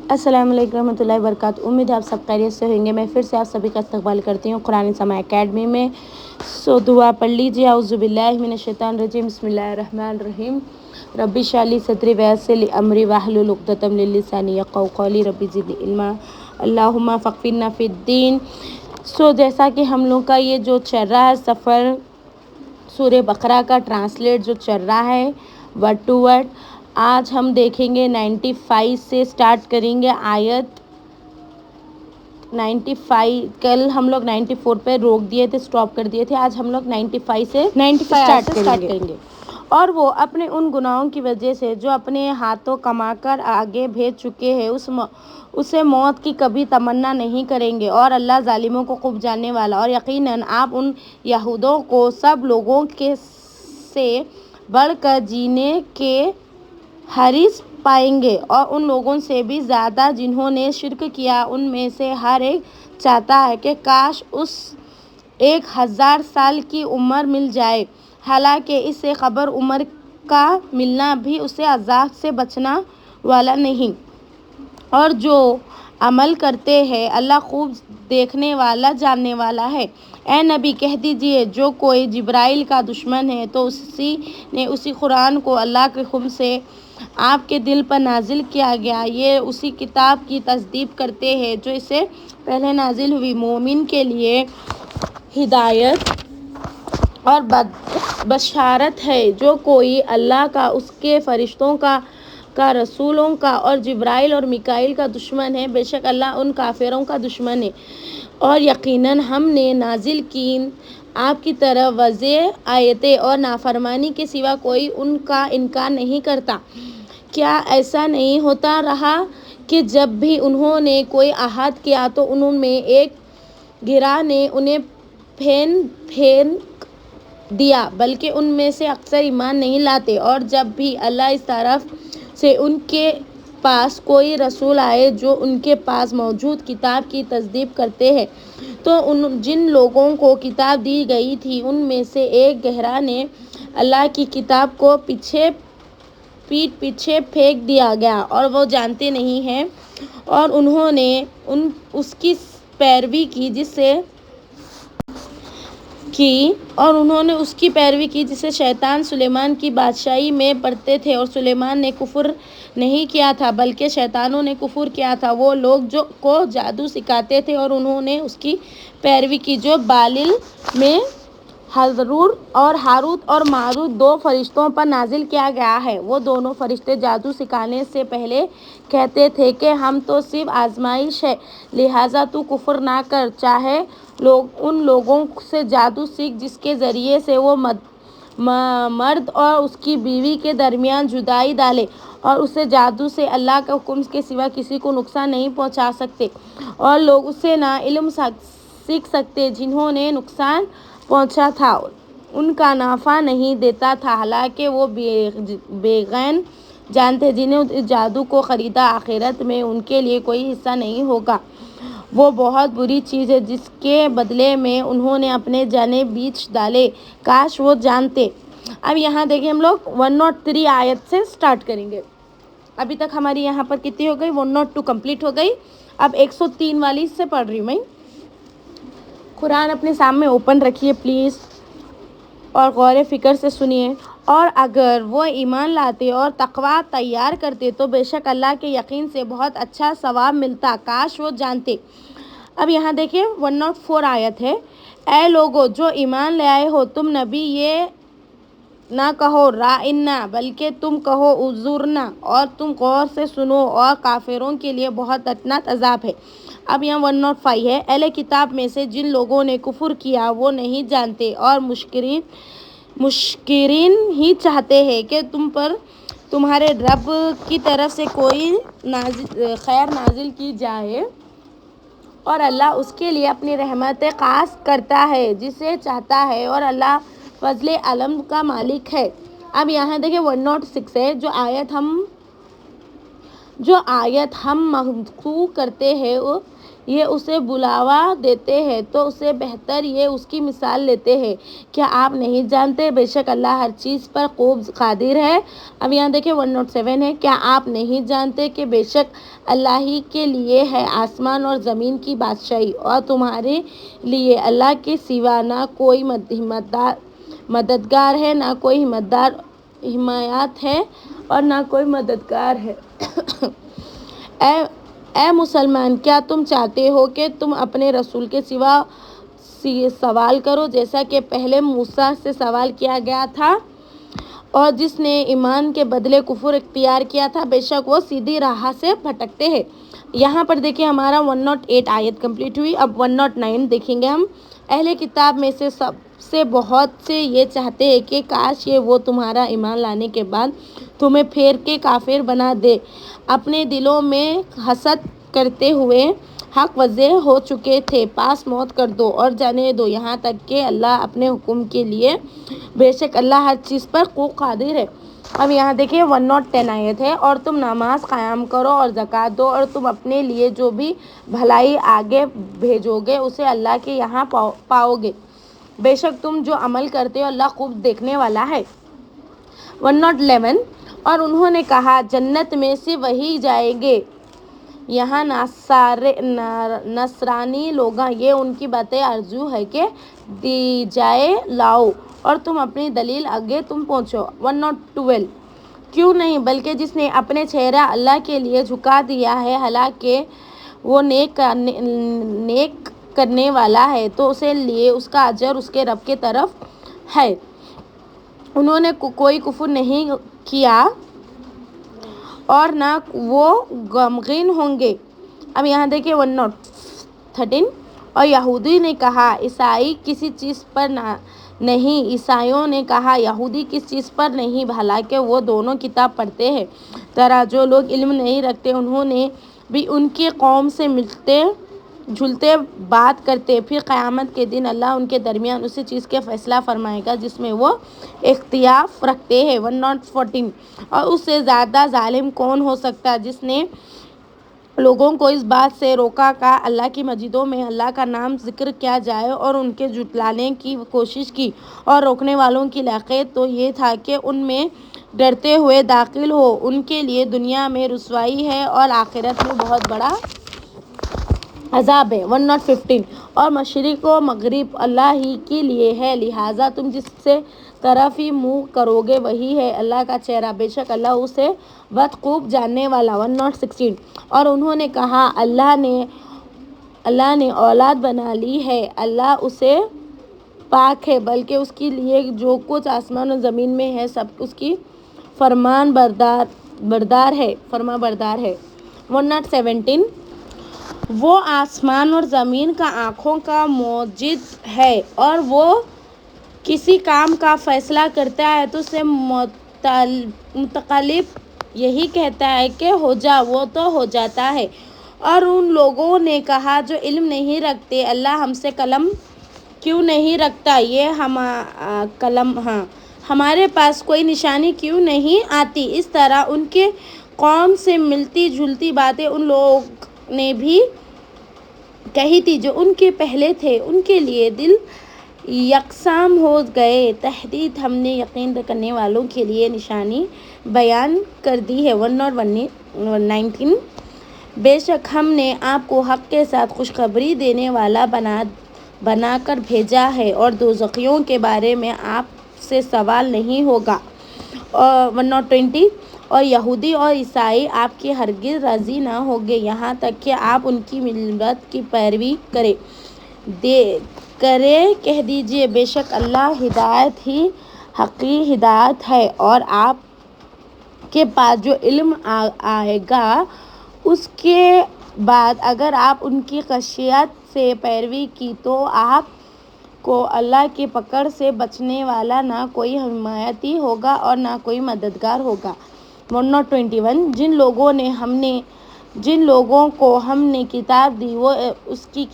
السلام علیکم ورحمۃ اللہ وبرکاتہ۔ امید ہے آپ سب خیریت سے ہوئیں گے۔ میں پھر سے آپ سبھی کا استقبال کرتی ہوں قرآن سماع اکیڈمی میں۔ دعا پڑھ لیجیے۔ اعوذ باللہ من الشیطان الرجیم، بسم اللہ الرحمن الرحیم۔ رب اشرح لی صدری ویسر لی امری واحلل عقدۃ من لسانی یفقہوا قولی، رب زدنی علما، اللہم فقہنا فی الدین۔ جیسا کہ ہم لوگ کا یہ جو چل رہا ہے سفر سورہ بقرہ کا ٹرانسلیٹ جو چل رہا ہے ورڈ ٹو ورڈ، آج ہم دیکھیں گے 95 سے سٹارٹ کریں گے آیت 95۔ کل ہم لوگ 94 پہ روک دیے تھے، سٹاپ کر دیے تھے۔ آج ہم لوگ 95 سے سٹارٹ کریں گے۔ اور وہ اپنے ان گناہوں کی وجہ سے جو اپنے ہاتھوں کما کر آگے بھیج چکے ہیں اسے موت کی کبھی تمنا نہیں کریں گے، اور اللہ ظالموں کو خوب جاننے والا۔ اور یقیناً آپ ان یہودیوں کو سب لوگوں سے بڑھ کر جینے کے حریص پائیں گے، اور ان لوگوں سے بھی زیادہ جنہوں نے شرک کیا۔ ان میں سے ہر ایک چاہتا ہے کہ کاش اسے 1000 سال کی عمر مل جائے، حالانکہ اس سے خبر عمر کا ملنا بھی اسے عذاب سے بچانے والا نہیں۔ اور جو عمل کرتے ہیں اللہ خوب دیکھنے والا، جاننے والا ہے۔ اے نبی کہہ دیجئے، جو کوئی جبرائیل کا دشمن ہے تو اسی قرآن کو اللہ کے حکم سے آپ کے دل پر نازل کیا گیا، یہ اسی کتاب کی تصدیق کرتے ہیں جو اس سے پہلے نازل ہوئی، مومن کے لیے ہدایت اور بشارت ہے۔ جو کوئی اللہ کا، اس کے فرشتوں کا، رسولوں کا اور جبرائیل اور میکائیل کا دشمن ہے، بے شک اللہ ان کافروں کا دشمن ہے۔ اور یقیناً ہم نے نازل کی آپ کی طرف واضح آیتیں، اور نافرمانی کے سوا کوئی ان کا انکار نہیں کرتا۔ کیا ایسا نہیں ہوتا رہا کہ جب بھی انہوں نے کوئی عہد کیا تو ان میں ایک گروہ نے انہیں پھینک دیا، بلکہ ان میں سے اکثر ایمان نہیں لاتے۔ اور جب بھی اللہ کی طرف سے ان کے پاس کوئی رسول آئے جو ان کے پاس موجود کتاب کی تصدیق کرتے ہیں، تو جن لوگوں کو کتاب دی گئی تھی ان میں سے ایک گروہ نے اللہ کی کتاب کو پیٹھ پیچھے پھینک دیا گیا، اور وہ جانتے نہیں ہیں، اور انہوں نے اس کی پیروی کی جسے شیطان سلیمان کی بادشاہی میں پڑھتے تھے۔ اور سلیمان نے کفر نہیں کیا تھا بلکہ شیطانوں نے کفر کیا تھا، وہ لوگ کو جادو سکھاتے تھے، اور انہوں نے اس کی پیروی کی جو بابل میں ہاروت اور ماروت 2 فرشتوں پر نازل کیا گیا ہے۔ وہ دونوں فرشتے جادو سکھانے سے پہلے کہتے تھے کہ ہم تو صرف آزمائش ہے، لہٰذا تو کفر نہ کر، چاہے ان لوگوں سے جادو سیکھ جس کے ذریعے سے وہ مرد اور اس کی بیوی کے درمیان جدائی ڈالے، اور اس جادو سے اللہ کے حکم کے سوا کسی کو نقصان نہیں پہنچا سکتے، اور لوگ اس سے نا علم سیکھ سکتے، جنہوں نے نقصان پہنچا تھا ان کا نفع نہیں دیتا تھا، حالانکہ وہ بےگین جان تھے جنہوں نے اس جادو کو خریدا، آخرت میں ان کے لیے کوئی حصہ نہیں ہوگا، وہ بہت بری چیز ہے جس کے بدلے میں انہوں نے اپنے جانیں بیچ ڈالے، کاش وہ جانتے۔ اب یہاں دیکھیں ہم لوگ 103 آیت سے سٹارٹ کریں گے۔ ابھی تک ہماری یہاں پر کتنی ہو گئی؟ 102 کمپلیٹ ہو گئی۔ اب 103 والی سے پڑھ رہی ہوں میں۔ قرآن اپنے سامنے اوپن رکھیے پلیز، اور غور و فکر سے سنیے۔ اور اگر وہ ایمان لاتے اور تقوی تیار کرتے تو بے شک اللہ کے یقین سے بہت اچھا ثواب ملتا، کاش وہ جانتے۔ اب یہاں دیکھیں 104 آیت ہے۔ اے لوگو جو ایمان لے آئے ہو، تم نبی یہ نہ کہو رائنا، بلکہ تم کہو انظرنا، اور تم غور سے سنو، اور کافروں کے لیے بہت دردناک عذاب ہے۔ اب یہاں 105 ہے۔ اہل کتاب میں سے جن لوگوں نے کفر کیا وہ نہیں جانتے، اور مشرکین ہی چاہتے ہیں کہ تم پر تمہارے رب کی طرف سے کوئی خیر نازل کی جائے، اور اللہ اس کے لیے اپنی رحمت خاص کرتا ہے جسے چاہتا ہے، اور اللہ فضل علم کا مالک ہے۔ اب یہاں دیکھیں 106 ہے۔ جو آیت ہم منسوخ کرتے ہیں یہ اسے بلاوا دیتے ہیں تو اسے بہتر یہ اس کی مثال لیتے ہیں۔ کیا آپ نہیں جانتے بے شک اللہ ہر چیز پر خوب قادر ہے۔ اب یہاں دیکھیں 107 ہے، کیا آپ نہیں جانتے کہ بے شک اللہ ہی کے لیے ہے آسمان اور زمین کی بادشاہی، اور تمہارے لیے اللہ کے سوا نہ کوئی مددگار ہے، نہ کوئی حمایت ہے اور نہ کوئی مددگار ہے۔ اے مسلمان، کیا تم چاہتے ہو کہ تم اپنے رسول کے سوا سوال کرو، جیسا کہ پہلے موسیٰ سے سوال کیا گیا تھا، اور جس نے ایمان کے بدلے کفر اختیار کیا تھا، بے شک وہ سیدھی راہ سے بھٹکتے ہیں۔ یہاں پر دیکھیں ہمارا 108 آیت کمپلیٹ ہوئی۔ اب 109 دیکھیں گے ہم۔ اہل کتاب میں سے سب سے بہت سے یہ چاہتے ہیں کہ کاش وہ تمہارا ایمان لانے کے بعد تمہیں پھیر کے کافر بنا دے۔ اپنے دلوں میں حسد کرتے ہوئے حق واضح ہو چکے تھے، پاس موت کر دو اور جانے دو یہاں تک کہ اللہ اپنے حکم کے لیے، بے شک اللہ ہر چیز پر خوب قادر ہے۔ اب یہاں دیکھیں 110 آیت ہے، اور تم نماز قائم کرو اور زکوٰۃ دو، اور تم اپنے لیے جو بھی بھلائی آگے بھیجو گے اسے اللہ کے یہاں پاؤ گے، بے شک تم جو عمل کرتے ہو اللہ خوب دیکھنے والا ہے۔ 111 اور انہوں نے کہا جنت میں سے وہی جائیں گے یہاں نصرانی لوگ، یہ ان کی باتیں آرزو ہے کہ دی جائے لاؤ اور تم اپنی دلیل آگے تم پہنچو۔ 112 کیوں نہیں بلکہ جس نے اپنے چہرہ اللہ کے لیے جھکا دیا ہے، حالانکہ وہ نیک کرنے والا ہے تو اسے لیے اس کا اجر اس کے رب کی طرف ہے۔ انہوں نے کوئی کفر نہیں کیا اور نہ وہ غمگین ہوں گے۔ اب یہاں دیکھیں 113 اور یہودی نے کہا عیسائی کسی چیز پر نہیں، عیسائیوں نے کہا یہودی کس چیز پر نہیں، حالانکہ وہ دونوں کتاب پڑھتے ہیں۔ طرح جو لوگ علم نہیں رکھتے انہوں نے بھی ان کی قوم سے ملتے جلتے بات کرتے، پھر قیامت کے دن اللہ ان کے درمیان اسی چیز کے فیصلہ فرمائے گا جس میں وہ اختلاف رکھتے ہیں۔ 114 اور اس سے زیادہ ظالم کون ہو سکتا ہے جس نے لوگوں کو اس بات سے روکا کہ اللہ کی مسجدوں میں اللہ کا نام ذکر کیا جائے اور ان کے جھٹلانے کی کوشش کی، اور روکنے والوں کی لاقبت تو یہ تھا کہ ان میں ڈرتے ہوئے داخل ہو، ان کے لیے دنیا میں رسوائی ہے اور آخرت میں بہت بڑا عذاب ہے۔ 115 اور مشرق و مغرب اللہ ہی کے لیے ہے، لہٰذا تم جس سے طرف ہی منہ کرو گے وہی ہے اللہ کا چہرہ، بے شک اللہ اسے بہت خوب جاننے والا۔ 116 اور انہوں نے کہا اللہ نے اولاد بنا لی ہے، اللہ اسے پاک ہے، بلکہ اس کے لیے جو کچھ آسمان و زمین میں ہے سب اس کی فرمان بردار ہے۔ 117 وہ آسمان اور زمین کا آنکھوں کا موجد ہے، اور وہ کسی کام کا فیصلہ کرتا ہے تو اسے متعلق یہی کہتا ہے کہ ہو جا، وہ تو ہو جاتا ہے۔ اور ان لوگوں نے کہا جو علم نہیں رکھتے اللہ ہم سے کلام کیوں نہیں رکھتا، یہ ہمارے پاس کوئی نشانی کیوں نہیں آتی۔ اس طرح ان کے قوم سے ملتی جلتی باتیں ان لوگ نے بھی کہی تھی جو ان کے پہلے تھے، ان کے لیے دل یکساں ہو گئے۔ تحقیق ہم نے یقین کرنے والوں کے لیے نشانی بیان کر دی ہے۔ 119 بے شک ہم نے آپ کو حق کے ساتھ خوشخبری دینے والا بنا کر بھیجا ہے، اور دوزخیوں کے بارے میں آپ سے سوال نہیں ہوگا۔ 120 اور یہودی اور عیسائی آپ کی ہرگز راضی نہ ہوں گے یہاں تک کہ آپ ان کی ملت کی پیروی کہہ دیجئے بے شک اللہ ہدایت ہی حقیقی ہدایت ہے، اور آپ کے پاس جو علم آئے گا اس کے بعد اگر آپ ان کی خشیت سے پیروی کی تو آپ کو اللہ کی پکڑ سے بچنے والا نہ کوئی حمایتی ہوگا اور نہ کوئی مددگار ہوگا۔ 121 جن لوگوں کو ہم نے کتاب دی وہ اس کی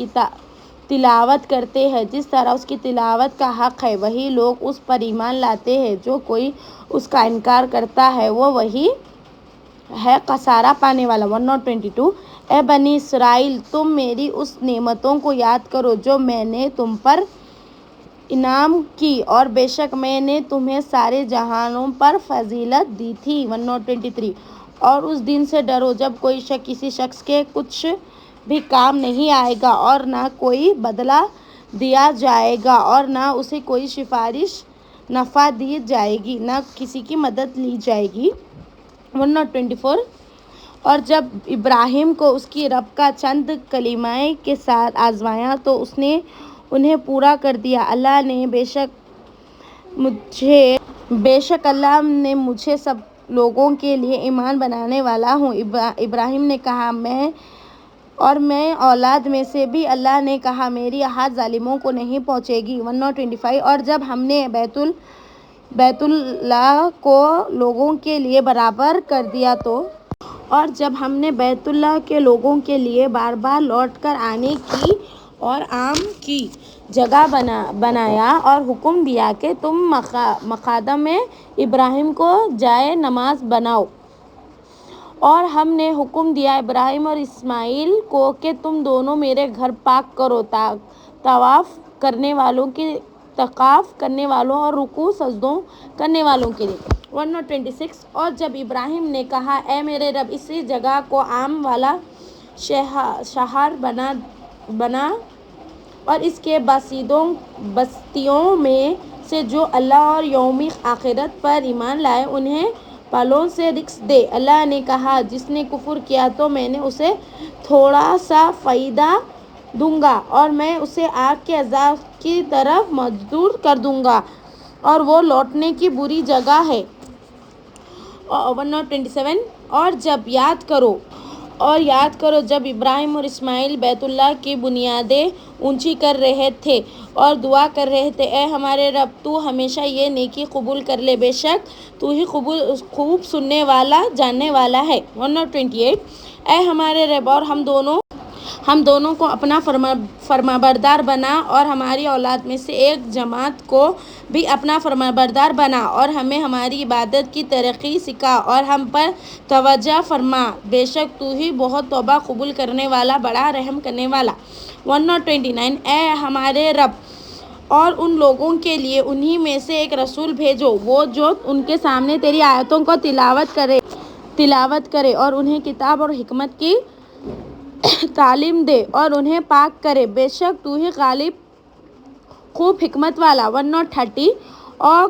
تلاوت کرتے ہیں جس طرح اس کی تلاوت کا حق ہے، وہی لوگ اس پر ایمان لاتے ہیں۔ جو کوئی اس کا انکار کرتا ہے وہ وہی ہے خسارہ پانے والا۔ 122 اے بنی اسرائیل تم میری اس نعمتوں کو یاد کرو جو میں نے تم پر انعام کی اور بے شک میں نے تمہیں سارے جہانوں پر فضیلت دی تھی۔ 123 اور اس دن سے ڈرو جب کوئی شخص کسی شخص کے کچھ بھی کام نہیں آئے گا اور نہ کوئی بدلہ دیا جائے گا اور نہ اسے کوئی سفارش نفع دی جائے گی نہ کسی کی مدد لی جائے گی۔ 124 اور جب ابراہیم کو اس کی رب کا چند کلمات کے ساتھ آزمایا تو اس نے انہیں پورا کر دیا۔ اللہ نے بے شک اللہ نے مجھے سب لوگوں کے لیے امام بنانے والا ہوں۔ ابراہیم نے کہا میں اولاد میں سے بھی۔ اللہ نے کہا میری آہت ظالموں کو نہیں پہنچے گی۔ 125 اور جب ہم نے بیت اللہ کو لوگوں کے لیے برابر کر دیا اور جب ہم نے بیت اللہ کے لوگوں کے لیے بار بار لوٹ کر آنے کی اور عام کی جگہ بنایا اور حکم دیا کہ تم مقام ابراہیم کو جائے نماز بناؤ اور ہم نے حکم دیا ابراہیم اور اسماعیل کو کہ تم دونوں میرے گھر پاک کرو طواف کرنے والوں اور رکوع سجدوں کرنے والوں کے لیے۔ 126 اور جب ابراہیم نے کہا اے میرے رب اس جگہ کو عام والا شہر بنا اور اس کے بستیوں میں سے جو اللہ اور یوم آخرت پر ایمان لائے انہیں پلوں سے رزق دے۔ اللہ نے کہا جس نے کفر کیا تو میں اسے تھوڑا سا فائدہ دوں گا اور میں اسے آگ کے عذاب کی طرف مجبور کر دوں گا اور وہ لوٹنے کی بری جگہ ہے۔ 127 اور یاد کرو جب ابراہیم اور اسماعیل بیت اللہ کی بنیادیں اونچی کر رہے تھے اور دعا کر رہے تھے اے ہمارے رب تو ہمیشہ یہ نیکی قبول کر لے بے شک تو ہی خوب سننے والا جاننے والا ہے۔ 128 اے ہمارے رب اور ہم دونوں کو اپنا فرمانبردار بنا اور ہماری اولاد میں سے ایک جماعت کو بھی اپنا فرمانبردار بنا اور ہمیں ہماری عبادت کی طریقے سکھا اور ہم پر توجہ فرما بے شک تو ہی بہت توبہ قبول کرنے والا بڑا رحم کرنے والا۔ 129 اے ہمارے رب اور ان لوگوں کے لیے انہی میں سے ایک رسول بھیجو وہ جو ان کے سامنے تیری آیتوں کو تلاوت کرے اور انہیں کتاب اور حکمت کی تعلیم دے اور انہیں پاک کرے بے شک تو ہی غالب خوب حکمت والا۔ 130 اور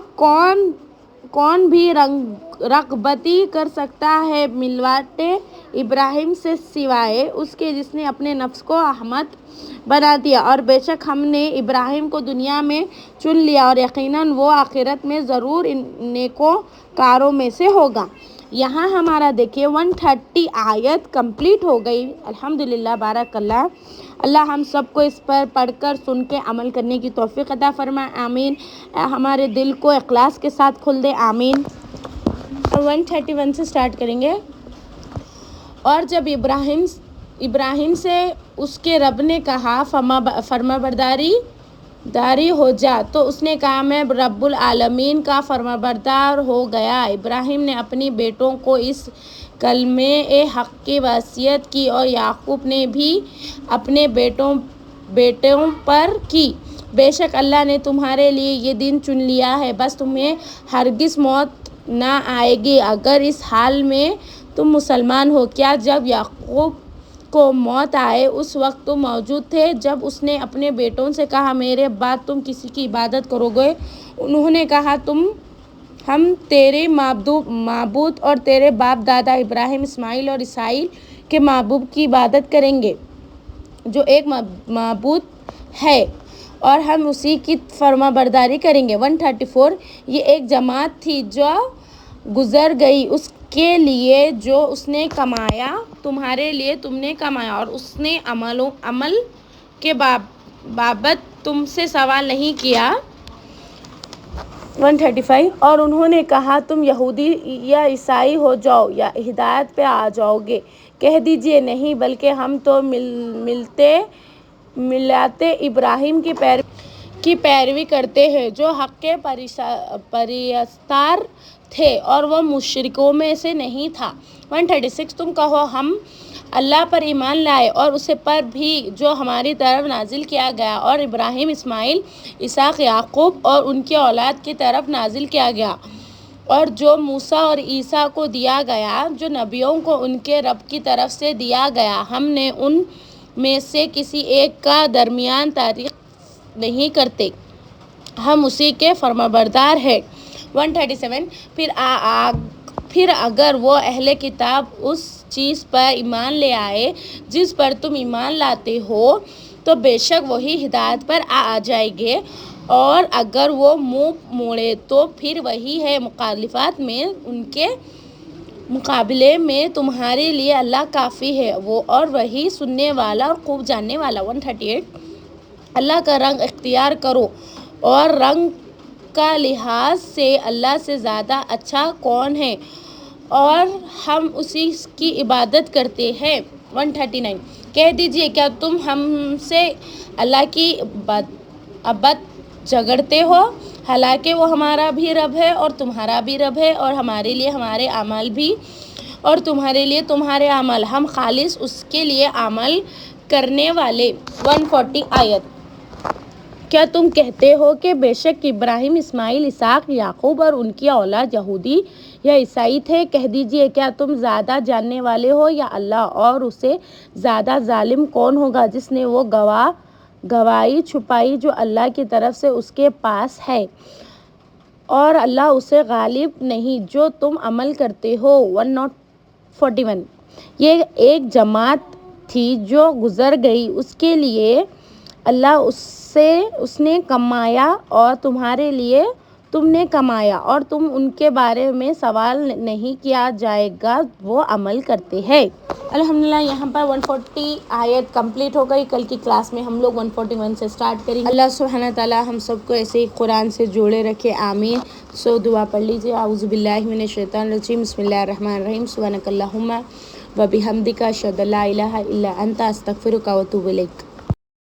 کون بھی رغبتی کر سکتا ہے ملت ابراہیم سے سوائے اس کے جس نے اپنے نفس کو احمد بنا دیا اور بے شک ہم نے ابراہیم کو دنیا میں چن لیا اور یقیناً وہ آخرت میں ضرور نیکوکاروں میں سے ہوگا۔ یہاں ہمارا دیکھیے 130 آیت کمپلیٹ ہو گئی۔ الحمدللہ بارک اللہ۔ اللہ ہم سب کو اس پر پڑھ کر سن کے عمل کرنے کی توفیق عطا فرمائے آمین۔ ہمارے دل کو اخلاص کے ساتھ کھول دے آمین۔ 131 سے سٹارٹ کریں گے۔ اور جب ابراہیم سے اس کے رب نے کہا فرمانبرداری ہو جا تو اس نے کہا میں رب العالمین کا فرمانبردار ہو گیا۔ ابراہیم نے اپنی بیٹوں کو اس کلمہ حق کی وصیت کی اور یعقوب نے بھی اپنے بیٹوں پر کی۔ بے شک اللہ نے تمہارے لیے یہ دن چن لیا ہے بس تمہیں ہرگز موت نہ آئے گی اگر اس حال میں تم مسلمان ہو۔ کیا جب یعقوب کو موت آئی اس وقت تم موجود تھے جب اس نے اپنے بیٹوں سے کہا میرے بعد تم کسی کی عبادت کرو گے؟ انہوں نے کہا ہم تیرے معبود اور تیرے باپ دادا ابراہیم اسماعیل اور اسحاق کے معبود کی عبادت کریں گے جو ایک معبود ہے اور ہم اسی کی فرمانبرداری کریں گے۔ 134 یہ ایک جماعت تھی جو گزر گئی اس کے لیے جو اس نے کمایا تمہارے لیے تم نے کمایا اور اس نے عمل کے بابت تم سے سوال نہیں کیا۔ 135 اور انہوں نے کہا تم یہودی یا عیسائی ہو جاؤ یا ہدایت پہ آ جاؤ گے۔ کہہ دیجئے نہیں بلکہ ہم تو ملت ابراہیم کی پیروی کی پیروی کرتے ہیں جو حق کے پرستار تھے اور وہ مشرکوں میں سے نہیں تھا۔ 136 تم کہو ہم اللہ پر ایمان لائے اور اسے پر بھی جو ہماری طرف نازل کیا گیا اور ابراہیم، اسماعیل، اسحاق، یعقوب اور ان کی اولاد کی طرف نازل کیا گیا اور جو موسیٰ اور عیسیٰ کو دیا گیا جو نبیوں کو ان کے رب کی طرف سے دیا گیا، ہم نے ان میں سے کسی ایک کا درمیان تاریخ نہیں کرتے، ہم اسی کے فرمانبردار ہیں۔ 137 پھر اگر وہ اہل کتاب اس چیز پر ایمان لے آئے جس پر تم ایمان لاتے ہو تو بے شک وہی ہدایت پر آ جائیں گے، اور اگر وہ منہ موڑے تو پھر وہی ہے۔ مخالفت میں ان کے مقابلے میں تمہارے لیے اللہ کافی ہے، وہ اور وہی سننے والا اور خوب جاننے والا۔ 138 اللہ کا رنگ اختیار کرو اور رنگ کا لحاظ سے اللہ سے زیادہ اچھا کون ہے، اور ہم اسی کی عبادت کرتے ہیں۔ 139 کہہ دیجئے کیا تم ہم سے اللہ کی ابد جھگڑتے ہو، حالانکہ وہ ہمارا بھی رب ہے اور تمہارا بھی رب ہے، اور ہمارے لیے ہمارے اعمال بھی اور تمہارے لیے تمہارے اعمال، ہم خالص اس کے لیے عمل کرنے والے۔ 140 آیت کیا تم کہتے ہو کہ بے شک ابراہیم، اسماعیل، اسحاق، یعقوب اور ان کی اولاد یہودی یا عیسائی تھے؟ کہہ دیجئے کیا تم زیادہ جاننے والے ہو یا اللہ، اور اسے زیادہ ظالم کون ہوگا جس نے وہ گواہی چھپائی جو اللہ کی طرف سے اس کے پاس ہے، اور اللہ اسے غالب نہیں جو تم عمل کرتے ہو۔ 141 یہ ایک جماعت تھی جو گزر گئی، اس کے لیے اللہ اس نے کمایا اور تمہارے لیے تم نے کمایا، اور تم ان کے بارے میں سوال نہیں کیا جائے گا، وہ عمل کرتے ہیں۔ الحمدللہ یہاں پر 140 آیت کمپلیٹ ہو گئی۔ کل کی کلاس میں ہم لوگ 141 سے سٹارٹ کریں گے۔ اللہ سبحانہ تعالیٰ ہم سب کو ایسے ہی قرآن سے جوڑے رکھے، آمین۔ سو دعا پڑھ لیجیے۔ اعوذ باللہ من الشیطان الرجیم، بسم اللہ الرحمن الرحیم، سبحانک اللہم و بحمدک، اشہد ان لا الہ الا انت، استغفرک و اتوب الیک۔